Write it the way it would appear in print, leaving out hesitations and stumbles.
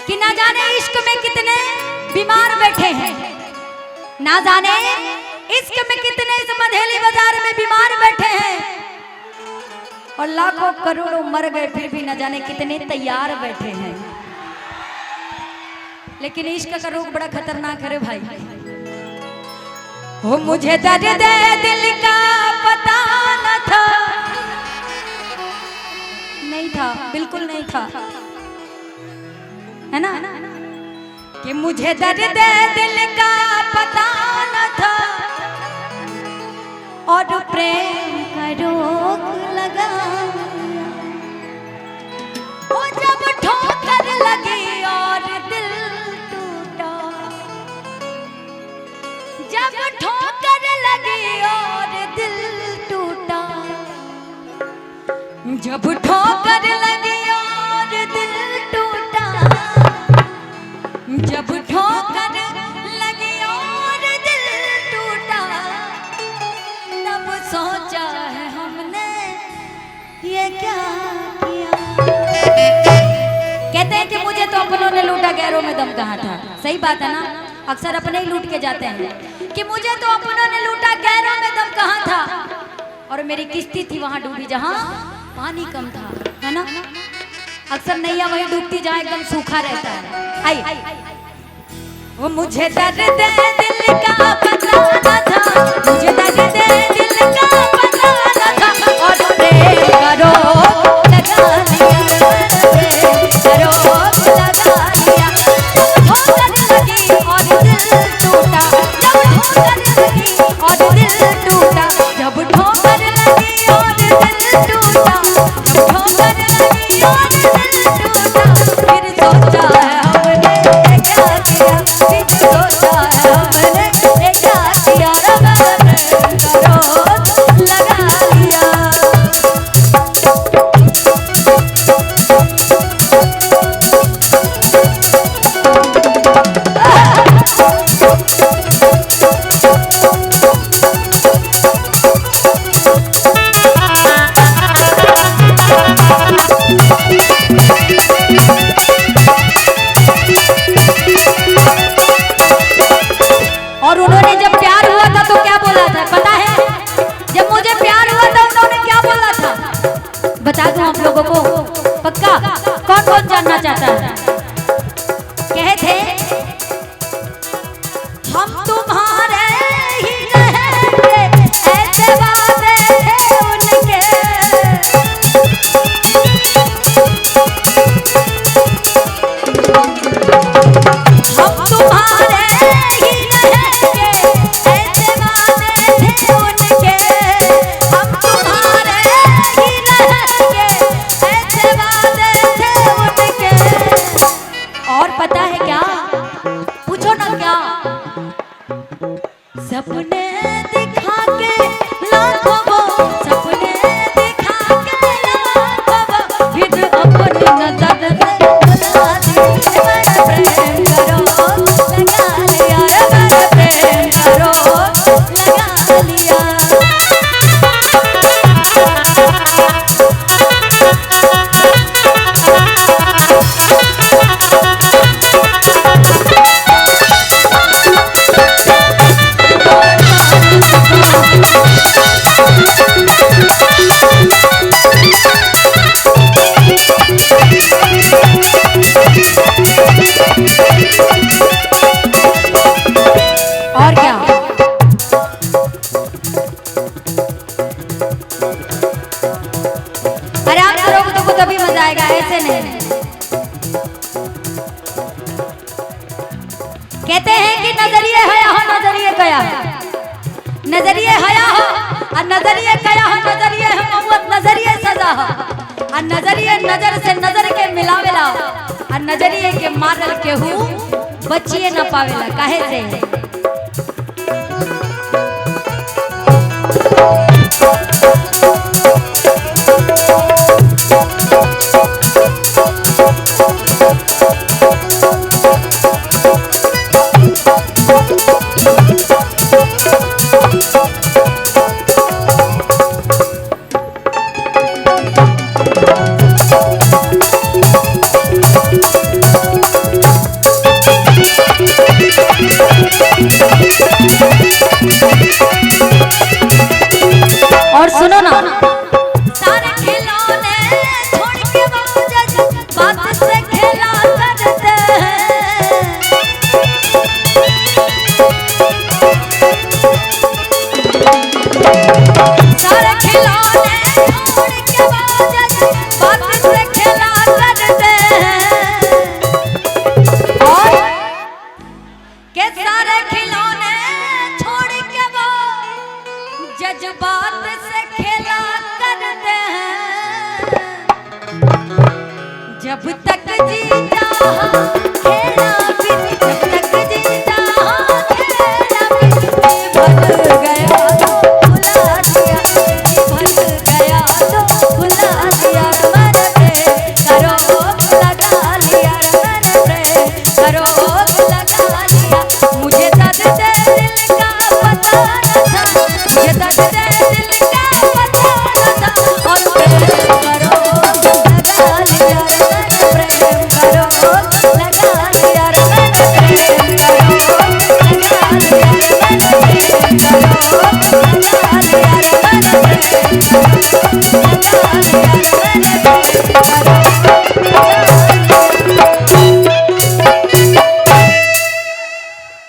कि ना जाने इश्क में कितने बीमार बैठे हैं, ना जाने इश्क में कितने इस मधेली बाजार में बीमार बैठे हैं, और लाखों करोड़ों मर गए फिर भी न जाने कितने तैयार बैठे हैं। लेकिन इश्क का रोग बड़ा खतरनाक है रे भाई। हो मुझे दर्द दिल का पता न था, नहीं था, बिल्कुल नहीं था, है ना, कि मुझे दर्द दिल का पता न था, और प्रेम का रोग लगा। वो जब ठोकर लगी और दिल टूटा, जब ठोकर लगी और दिल टूटा, जब ठोकर लगी और दिल टूटा, जब ठोकर लगी और दिल टूटा, तब सोचा है हमने ये क्या किया। कहते हैं कि मुझे तो अपनों ने लूटा गैरों में दम कहा था। सही बात है ना, अक्सर अपने ही लूट के जाते हैं कि मुझे तो अपनों ने लूटा गैरों में दम कहा था, और मेरी किश्ती थी वहां डूबी जहां पानी कम था, है ना। अक्सर नैया वहीं डूबती जहां एकदम सूखा रहता है। आई वो मुझे दर्द दिल का पता न था, मुझे दर्द दिल का पता न था, और प्रेम का रोग लगा लिया, प्रेम का रोग लगा लिया। ठोकर लगी और दिल टूटा, जब ठोकर लगी और दिल टूटा, जब ठोकर लगी और दिल टूटा, जब ठोकर लगी और दिल टूटा, फिर सोचा है हमने क्या किया, फिर सोचा है हमने क्या किया, रब का रोग लगा लिया। और उन्होंने जब प्यार हुआ था तो क्या बोला था पता है? जब मुझे प्यार हुआ था उन्होंने क्या बोला था बता दूं आप लोगों को, पक्का कौन कौन जानना चाहता है? कहे थे हम तुम्हारे ही रहेंगे, ऐसे वादे थे उनके। हम तुम्हारे सपने दिखा के लाखों वो, सपने दिखा के लाखों वो, फिर अपनी नजर से बुला दी। मेरा प्रेम करो लगा लिया, मेरा प्रेम करो लगा लिया। और क्या आराम करोगे तो तभी मजा आएगा, ऐसे नहीं। कहते हैं कि नजरिए हया हो नजरिए कया, नजरिए हया हो और नजरिए कया हो, नजरिए है मोहब्बत नजरिए सजा हो, और नजरिए नजर से नजर के मिलावेला, और नजरिए के मारल केहू बचिए न पावेला। काहे से जब तक जीता खेला फिर, जब तक जीता खेला फिर, भर गया तो भुला दिया, भर गया तो भुला दिया, मन पे करो लगा लिया, मन पे करो लगा लिया। मुझे दर्द दिल का पता न था, मुझे दर्द दिल का पता न था, और प्रेम करो लगा लिया, प्रेम करो लगा